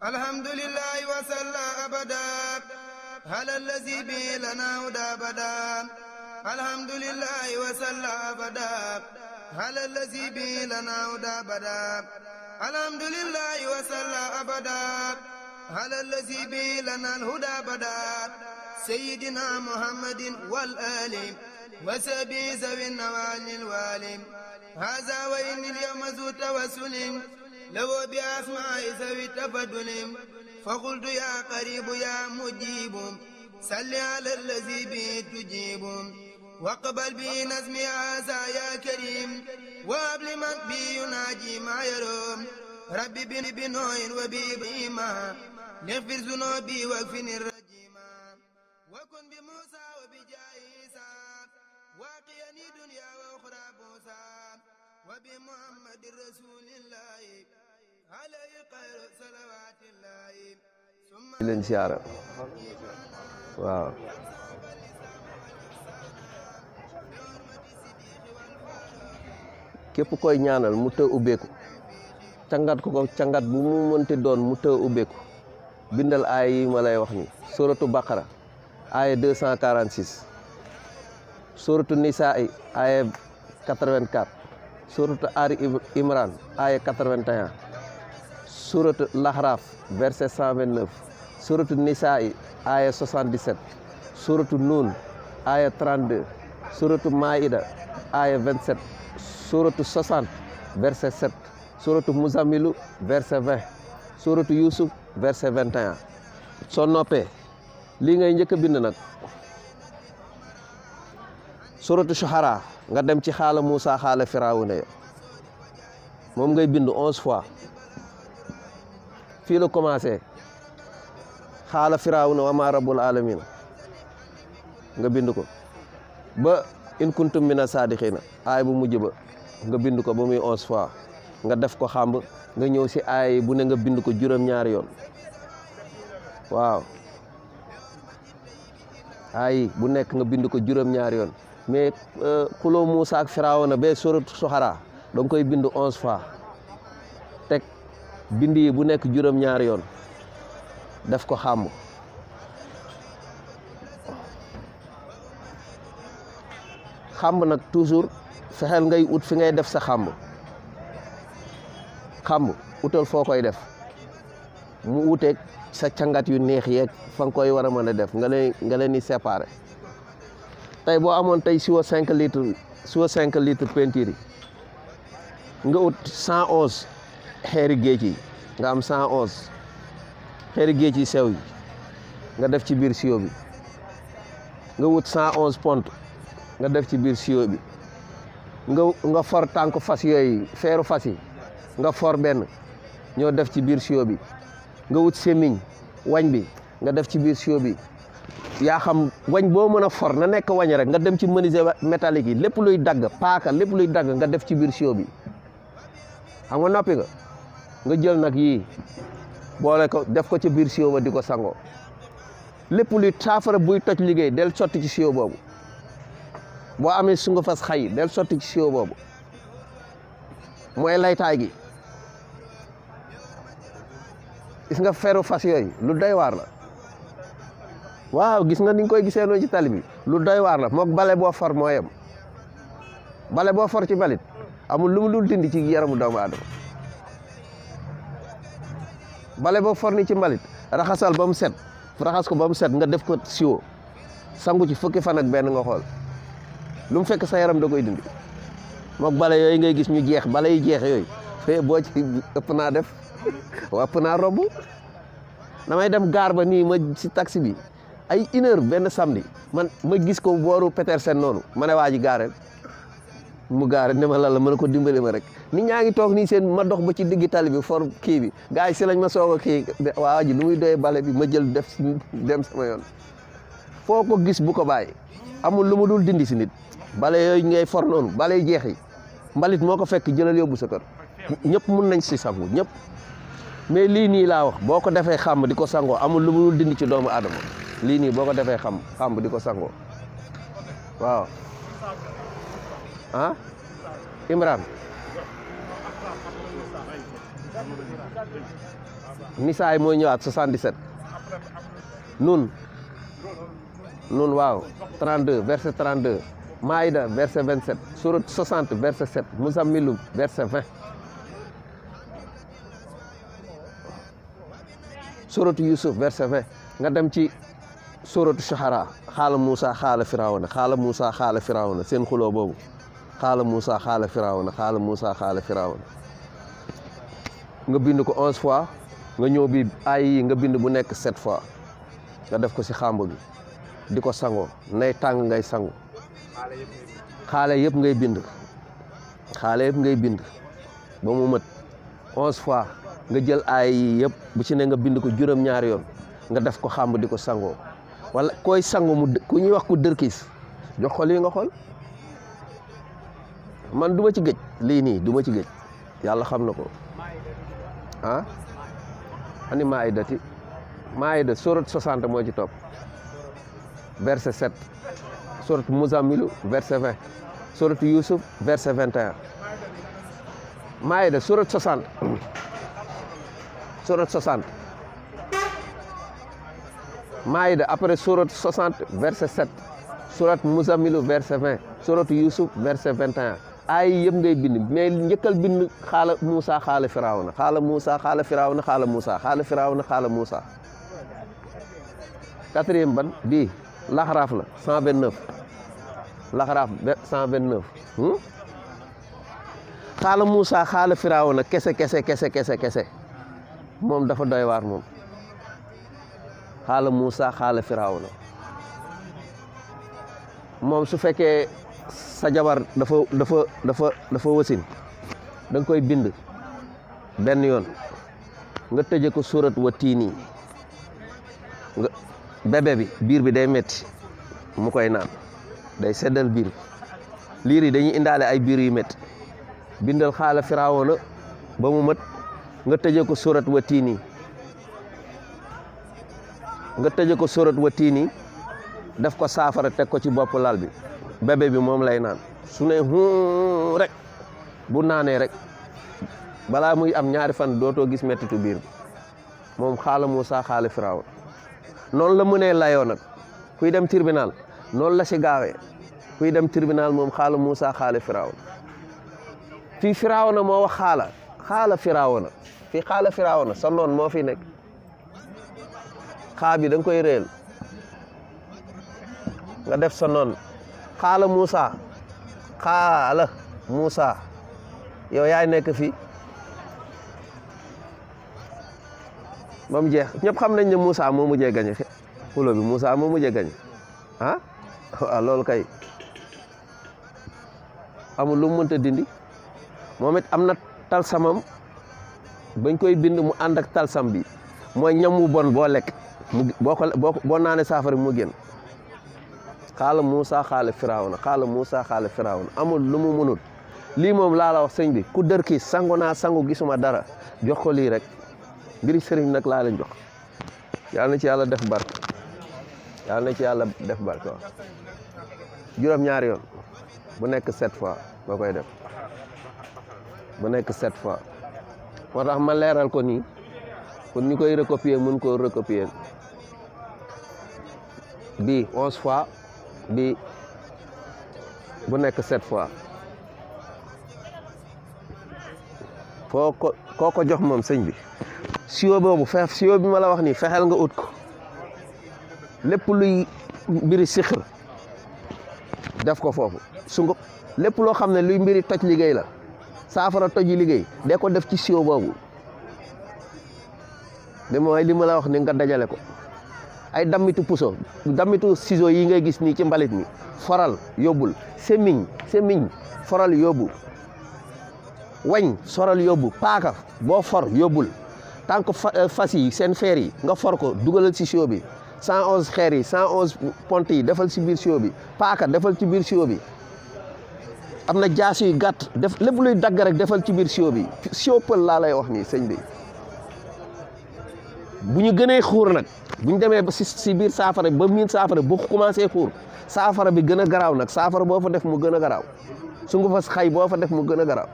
الحمد لله وصلى أبدا على الذي به لنا هدى أبدا الحمد لله وصلى أبدا على الذي به لنا هدى أبدا الحمد لله وصلى أبدا على الذي به لنا الهدى أبدا سيدنا محمد والآل وسبي ذوي النوال الوالم هذا وإن اليوم ذو توسل لو بأسماء ذوي التفضل فقلت يا قريب يا مجيب صل على الذي به تجيب واقبل به نزمي هذا يا كريم وهب لمن به يناجي ما يروم ربي بنوح وبإبراهيم نغفر ذنوبي واكفني الرجيم وكن بموسى وبجاه عيسى واقيني دنيا واخرى بوسى وبمحمد رسول الله عليه خير صلوات الله ثم leen siyaara waaw képp koy ñaanal mu të ubbeeku cangat ko cangat bu mu mënti doon mu të ubbeeku bindal aaya yi ma lay wax ni suratu baqara aaya 246 suratu nisaa aaya 84 suratu ari imran aaya 81 suratu lahraf verset 129 suratu nisaa aaya 77 suratu nun aaya 32 suratu maida aaya 27 suratu 60 verset 7 suratu muzammilu verset 20 suratu yusuf verset 21 soo noppee lii ngay njëkk a bind nag suratu shuhara nga dem ci xaala Muusa xaala Firawuna ya moom ngay bind 11 fois fii la commencé xaala Firawuna wa ma rabbul alamin nga bind ko ba in kuntum mina sadiqina aay bu mujj ba nga bind ko ba muy 11 fois nga def ko xàmb nga ñëw si aay bu ne nga bind ko juróom-ñaari yoon waaw aay bu nekk nga bind ko juróom-ñaari yoon mais xuloo Muusa ak Firawna ba suratu Shuhara da nga koy bind 11 fois teg bind yi bu nekk juróom-ñaari yoon def ko xàmb xàmb nag toujours fexeel ngay ut fi ngay def sa xàmb utal foo koy def mu uteeg sa cangat yu neex yeeg fa nga koy war a mën a def nga leen di séparer tey boo amoon tey siwo 5 litres peinture yi nga ut 111 xeeri géej yi nga am 111 xeeri géej yi sew yi nga def ci biir siwo bi nga wut 111 pont nga def ci biir siwo bi nga for tànk fas yooyu feeru fas yi nga for benn ñoo def ci biir siwo bi nga wut semiñ wañ bi nga def ci biir siwo bi yaa xam wañ boo mën a for na nekk wañ rek nga dem ci menuisier métallique yi lépp luy dagg paaka lépp luy dagg nga def ci biir siwo bi xam nga noppi nga jël nag yii boole ko def ko ci biir siwo ba di ko sangoo lépp luy saafara buy toj liggéey del sotti ci siwo boobu boo amee sungu fas xay del sotti ci siwo boobu mooy laytaay gi gis nga feru fas yooyu lu doy waar la waaw gis nga ni nga koy gisee noonu ci tali bi lu doy waar la mook bale boo for moo yem bale boo for ci balit amul lu mu dul dindi ci yaramu doomu aadama bale boo for ni ci mbalit raxasal ba mu set raxas ko ba mu set nga def ko siwo sangu ci fukki fan ak benn nga xool lu mu fekk sa yaram da koy dindi mook bale yooyu ngay gis ñu jeex bale yi jeex yooyu fee boo ci ëpp naa def ëpp naa romb damay dem gaar ba nii ma si taxi bi ay 1 heure benn samedi ma gis ko booru Petersen noonu ma ne waa ji gaareel mu gaare ne ma lan la mën a ko dimbali ma rek nit ñaa ngi toog nii seen ma dox ba ci diggi tali bi for kii bi gars yi si lañ ma soog a kii waa ji lu muy doyee bale bi ma jël def dem sama yoon foo ko gis bu ko bàyyi amul lu mu dul dindi si nit bale yooyu ngay for noonu bale yi jeex yi mbalit moo ko fekk jëlal yóbbu sa kër ñëpp mun nañ si sangu ñëpp mais lii nii laa wax boo ko defee xàmb di ko sangoo amul lu mu dul dindi ci doomu aadama lii nii boo ko defee xàmb di ko sangoo waaw ah Imran Nisaay mooy ñëwaat 77 nun waaw 32 verset 32 Maïda verset 27 surat 60 verset 7 Muzammilu verset 20 suratu Yusuf verset 20 nga dem ci suratu Shuhara xaala Moussa xaala Firawna xaala Moussa xaala Firawna seen xuloo boobu xaala Moussa xaala Firawna xaala Moussa xaala Firawna nga bind ko 11 fois nga ñëw bi ay yi nga bind bu nekk 7 fois nga def ko ci xàmb bi di ko sangoo nay tàng ngay sangu xaale yëpp ngay bind ba mu mët 11 fois nga jël ay yi yëpp bu ci ne nga bind ko juróom-ñaari yoon nga def ko xàmb di ko sangoo wala koy sangu mu ku ñuy wax ku dërkiis jox ko lii nga xool man duma ci géej lii nii duma ci géej yàlla xam na ko ah ani Maïda surat 60 moo ci topp verset 7 surat Muzammilu verset 20 surat Yusuf verset 21 Maïda surat 60 Maïda après surat 60 verset 7 surat Muzammilu verset 20 surat Yusuf verset 21 ay yëpp ngay bind mais njëkkal bind xaala Moussa xaala Firawna xaala Moussa xaala Firawna xaala Moussa xaala Firawna xaala Moussa quatrième ban bii laxaraaf la 129 laxaraaf 129 xaala Moussa xaala Firawna kese moom dafa doy waar moom xaala Moussa xaala Firawna moom su fekkee sa jabar dafa wasin da nga koy bind benn yoon nga tëje ko surat wa tiini nga bébé bi biir bi day metti mu koy naan day seddal biir bi liir yi dañuy indaale ay biir yu metti bindal xaala Firawna ba mu mat nga tëje ko surat wa tiini def ko saafara teg ko ci bopp lal bi bébé bi moom lay naan su ne rek bu naanee rek balaa muy am ñaari fan dootoo gis mettitu biir bi moom xaala Moussa xaala Firawna noonu la mënee layoo nag kuy dem tribunal noonu la si gaawee kuy dem tribunal moom xaala Moussa xaala Firawna fii Firawna moo wax xaala Firawna fii xaala Firawna sa noon moo fi nekk xaa bi da nga koy réel nga def sa noon xaala Moussa yow yaay nekk fii ba mu jeex ñëpp xam nañ ne Moussa moo mujjee gañe xulo bi Moussa moo mujjee gañe ah waaw loolu kay amul lu mu mënta dindi moom it am na talsamam bañ koy bind mu ànd ak talsam bi mooy ñam wu bon boo lekk boo naanee saafara mu génn xaala Moussa xaala Firawna amul lu mu mënul lii moom laa la wax sëñ bi ku dër kii sangu naa sangu gisuma dara jox ko lii rek mbiri sëriñ nag laa leen jox yàlla na ci yàlla def barke waaw juróom-ñaari yoon bu nekk 7 fois nga koy def bu nekk 7 fois moo tax ma leeral ko nii pour ñu koy recopier mun koo recopier bii 11 fois bi bu nekk 7 fois koo ko jox moom sëñ bi siwo boobu siwo bi ma la wax nii fexeel nga ut ko lépp luy mbiri sixir def ko foofu sungub lépp loo xam ne luy mbiri toj liggéey la saafara toji liggéey de ko def ci siwo boobu de mooy li ma la wax ni nga dajale ko ay dammitu puso dammitu ciseau yi ngay gis nii ci mbalit mi foral yóbbul semiñ foral yóbbu wañ soral yóbbu paaka boo for yóbbul tant que fas yi seen feer yi nga for ko dugalal ci siwo bi 111 xeer yi 111 pont yi defal ci biir siwo bi paaka defal ci biir siwo bi am na jaas yu gàtt def lépp luy dagg rek defal ci biir siwo bi siwo pël laa lay wax nii sëñ bi bu ñu gënee xuur nag bu ñu demee ba si biir saafara ba miin saafara bu commencé xuur saafara bi gën a garaaw nag saafara boo fa def mu gën a garaaw su nga fa xay boo fa def mu gën a garaaw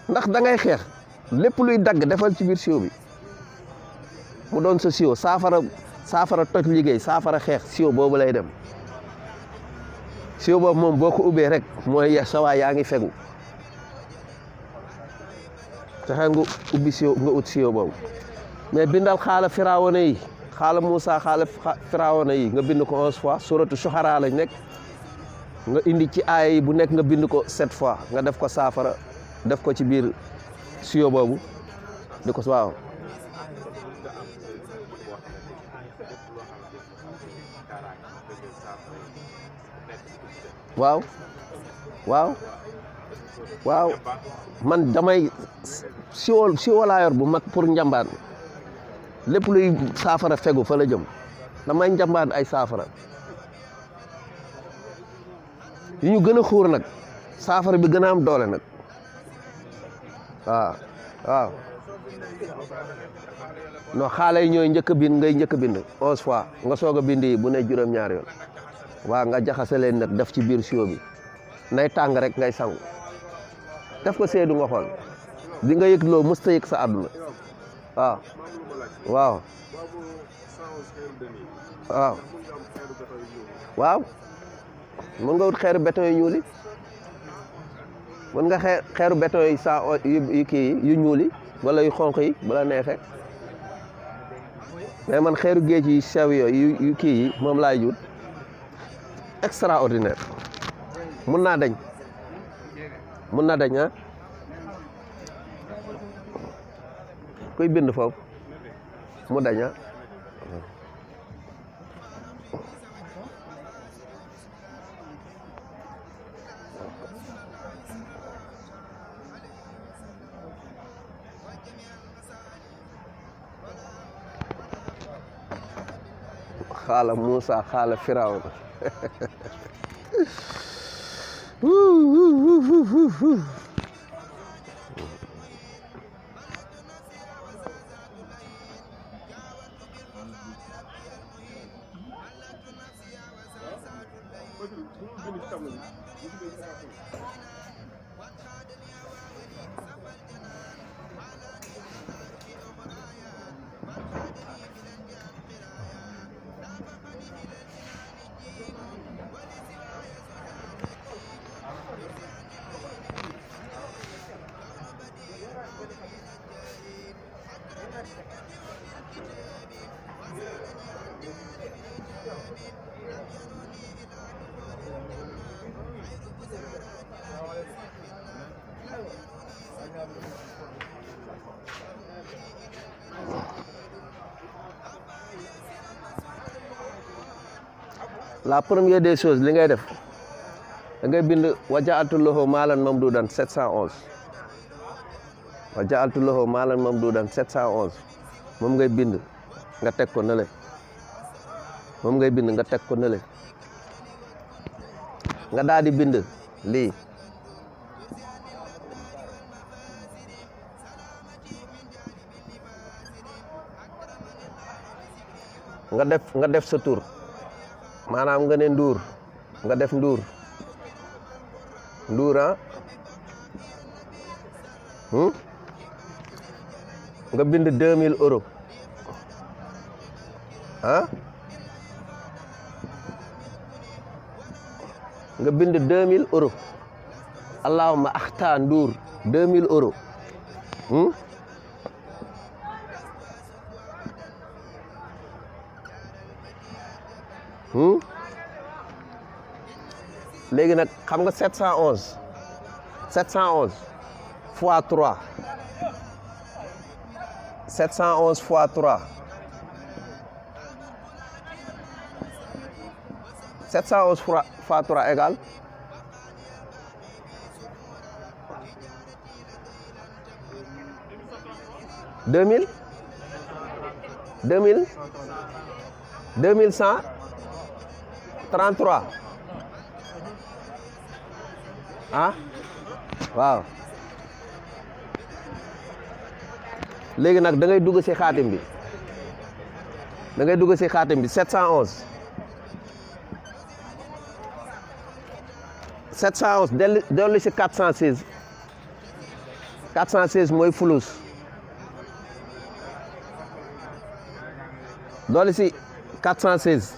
ndax da ngay xeex lépp luy dagg defal ci biir siwo bi mu doon sa siwo saafara toj liggéey saafara xeex siwo boobu lay dem siwo boobu moom boo ko ubbee rek mooy sa waay yaa ngi fegu taxe nga ubbi siwo nga ut siwo boobu mais bindal xaala firawona yi xaala Moussa xaala firawona yi nga bind ko 11 fois suratu Shuhara lañ nekk nga indi ci aaya yi bu nekk nga bind ko 7 fois nga def ko saafara def ko ci biir siwo boobu di ko waaw waaw waaw waaw man damay siwo laa yor bu mag pour njambaan lépp luy saafara fegu fa la jëm damay njambaan ay saafara yu ñu gën a xuur nag saafara bi gën a am doole nag waaw waaw non xaale yi ñooy njëkk a bind ngay njëkk a bind 11 fois nga soog a bind yi bu ne juróom-ñaari yoon waaw nga jaxase leen nag def ci biir siwo bi nay tàng rek ngay sangu def ko seedu nga xool di nga yëg loo mës ta yëg sa àdduna waaw waaw waaw waaw mën nga wut xeeru béton yu ñuuli mën nga xeeru béton yi yu kii yu ñuuli wala yu xonq yi bu la neexee mais man xeeru géej yi sew yooyu yu kii yi moom laay jut extraordinaire mun naa dañ ah kuy bind foofu mu dañ ah xaala Moussa xaala Firawna la première des choses li ngay def da ngay bind waja'altu lahu maalan mamduudan 711 waja'altu lahu maalan mamduudan 711 moom ngay bind nga teg ko nële moom ngay bind nga teg ko nële nga daal di bind lii nga def sa tur maanaam nga ne Ndour nga def Ndour ah nga bind 2000 euros ah nga bind 2000 euros allahumma axta Ndour 2000 euros léegi nag xam nga 711 fois 3 711 fois 3 711 fois 3 égale deux mille 2133 ah waaw léegi nag da ngay dugg ci xaatim bi 711 dellu ci 416 416 mooy fulus doole si 416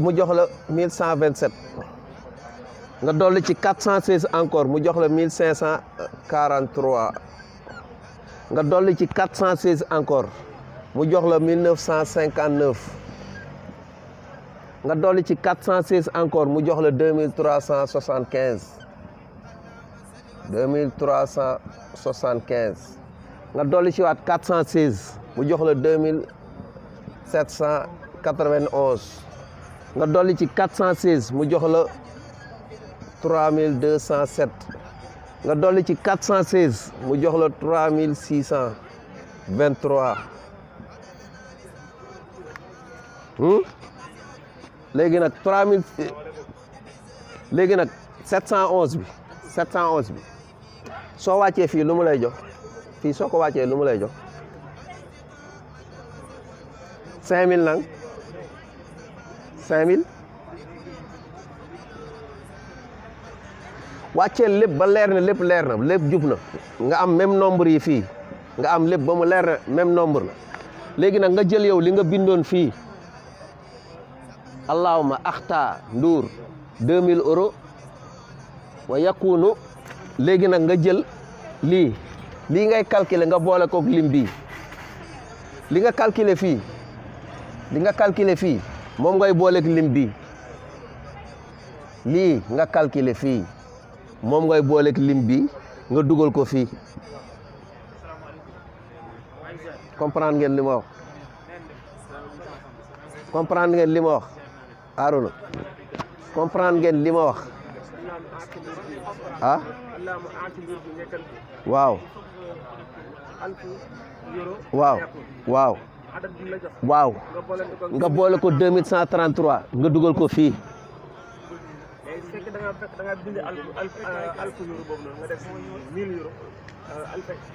mu jox la 1127 nga dolli ci 416 encore mu jox la 1543 nga dolli ci 416 encore mu jox la 1959 nga dolli ci 416 encore mu jox la 2375 2375 nga dolli ci waat 416 mu jox la 2791 nga dolli ci 416 mu jox la 3207 nga dolli ci 416 mu jox la 3623 léegi nag 3000 léegi nag 711 bi soo wàccee fii lu mu lay jox fii soo ko wàccee lu mu lay jox 5000 nang 5000 wàcceel lépp ba leer na lépp jub na nga am même nombre yi fii nga am lépp ba mu leer na même nombre la léegi nag nga jël yow li nga bindoon fii allahumma axta nduur 2000 euros wa yakunu léegi nag nga jël lii ngay calculer nga boole kook lim bii li nga calculer fii moom ngay booleek lim bii lii nga calculer fii moom ngay booleek lim bi nga dugal ko fii comprendre ngeen li ma wax comprendre ngeen li ma wax Arouna comprendre ngeen li ma wax ah waaw waaw nga boole ko 2133 nga dugal ko fii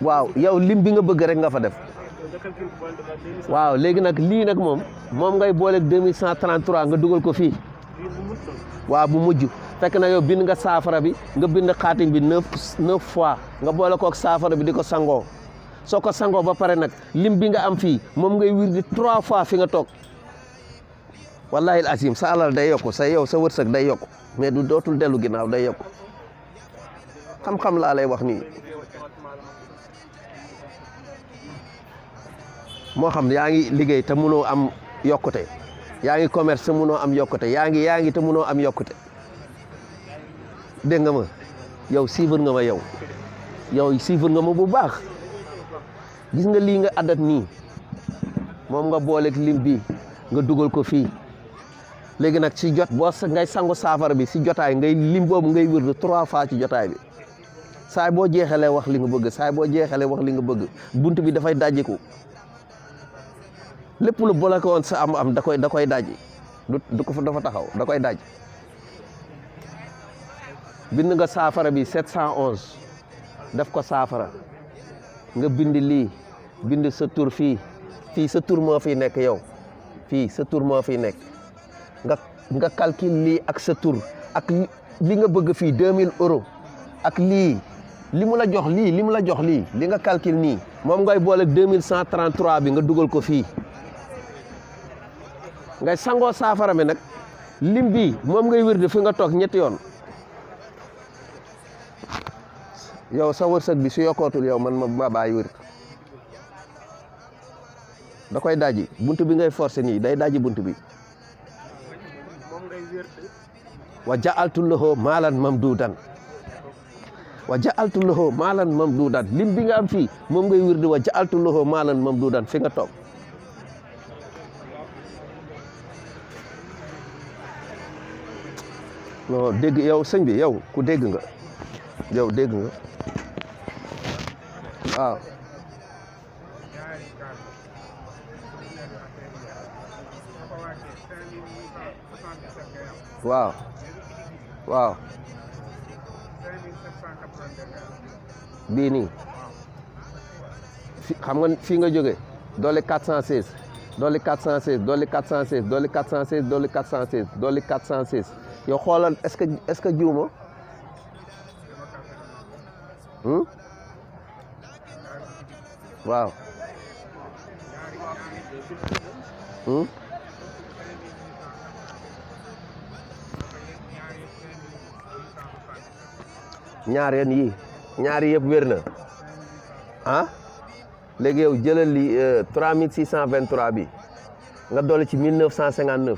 waaw yow lim bi nga bëgg rek nga fa def waaw léegi nag lii nag moom ngay booleeg 2133 nga dugal ko fii waaw bu mujj fekk na yow bind nga saafara bi nga bind xaatim bi 9 fois nga boole kook saafara bi di ko sangoo soo ko sangoo ba pare nag lim bi nga am fii moom ngay wirdi 3 fois fi nga toog wallahi azim sa alal day yokku sa wërsëg day yokku mais du dootul dellu ginnaaw day yokku xam-xam laa lay wax nii moo xam yaa ngi liggéey te mënoo am yokkute yaa ngi commerce te mënoo am yokkute yaa ngi te mënoo am yokkute dégg nga ma yow suivre nga ma yow suivre nga ma bu baax gis nga lii nga addat nii moom nga booleeg lim bi nga dugal ko fii léegi nag ci jot boo ngay sangu saafara bi ci jotaay ngay lim boobu ngay wër 3 fois ci jotaay bi saay boo jeexalee wax li nga bëgg bunt bi dafay dajjiku lépp lu bloqué woon sa am da koy dajji du ko fa dafa taxaw da koy dajji bind nga saafara bi 711 def ko saafara nga bind lii bind sa tur fii sa tur moo fi nekk yow fii sa tur moo fi nekk nga calcule lii ak sa tur ak li nga bëgg fii 2000 euros ak li mu la jox li nga calcule nii moom ngay boole 2133 bi nga dugal ko fii ngay sangoo saafara mi nag lim bi moom ngay wér fi nga toog ñetti yoon yow sa wërsëg bi su yokkootul yow man ma bàyyi wér da koy daji buntu bi ngay forcer nii day daji buntu bi wa ja'altu lahu maalan mamduudan lim bi nga am fii moom ngay wirdi wa ja'altu lahu maalan mamduudan fi nga toog non dégg yow sëñ bi yow ku dégg nga waaw waaw bii nii xam nga fii nga jóge doole 416 doole 416 doole 416 doole 416 doole 416 doole 416 yow xoolal est-ce que juuma waaw ñaar yan yi ñaari yëpp wér na ah léegi yow jëlal li 3623 bi nga dolli ci 1959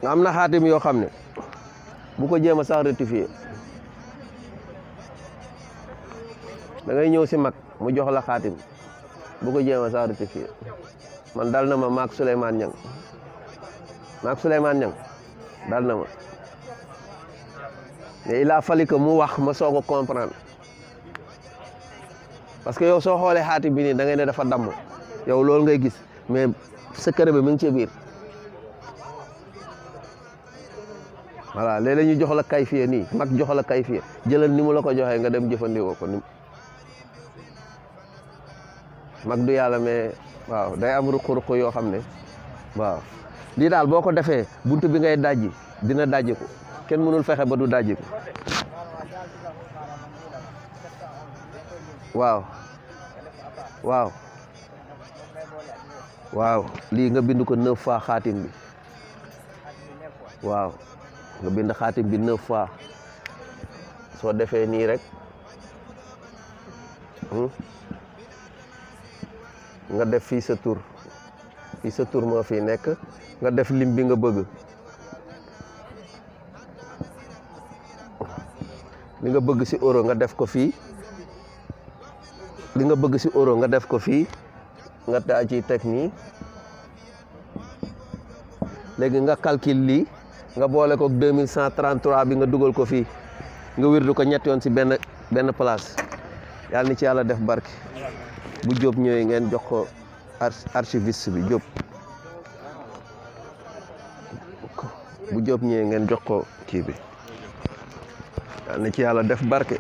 nga am na xaatim yoo xam ne bu ko jéem a sax rectifier da ngay ñëw si mag mu jox la xaatim bu ko jéem a sax rectifier man dal na ma maak Souleymane Niang dal na ma mais il a fallu que mu wax ma soog a comprendre parce que yow soo xoolee xaatim bi nii da ngay ne dafa damm yow loolu ngay gis mais secret bi mi ngi ci biir voilà léeg-léeg ñu jox la kayfiye nii mag jox la kayfiye jëlal ni mu la ko joxee nga dem jëfandikoo ko ni mag du yàlla mais waaw day am ruq-ruq yoo xam ne waaw lii daal boo ko defee buntu bi ngay dajji dina dajji ko kenn mënul fexe ba du dajji ko waaw waaw waaw lii nga bind ko 9 fois xaatim bi waaw nga bind xaatim bi 9 fois soo defee nii rek nga def fii sa tur moo fii nekk nga def lim bi nga bëgg li nga bëgg ci euro nga def ko fii li nga bëgg ci euro nga def ko fii nga taa ci teg nii léegi nga calcule lii nga boole ko 2133 bi nga dugal ko fii nga wirdu ko ñett yoon ci benn place yàlla ni ci yàlla def barke bu Jóob ñëwee ngeen jox ko archiviste bi Jóob bu Jóob ñëwee ngeen jox ko kii bi yàlla ni ci yàlla def barke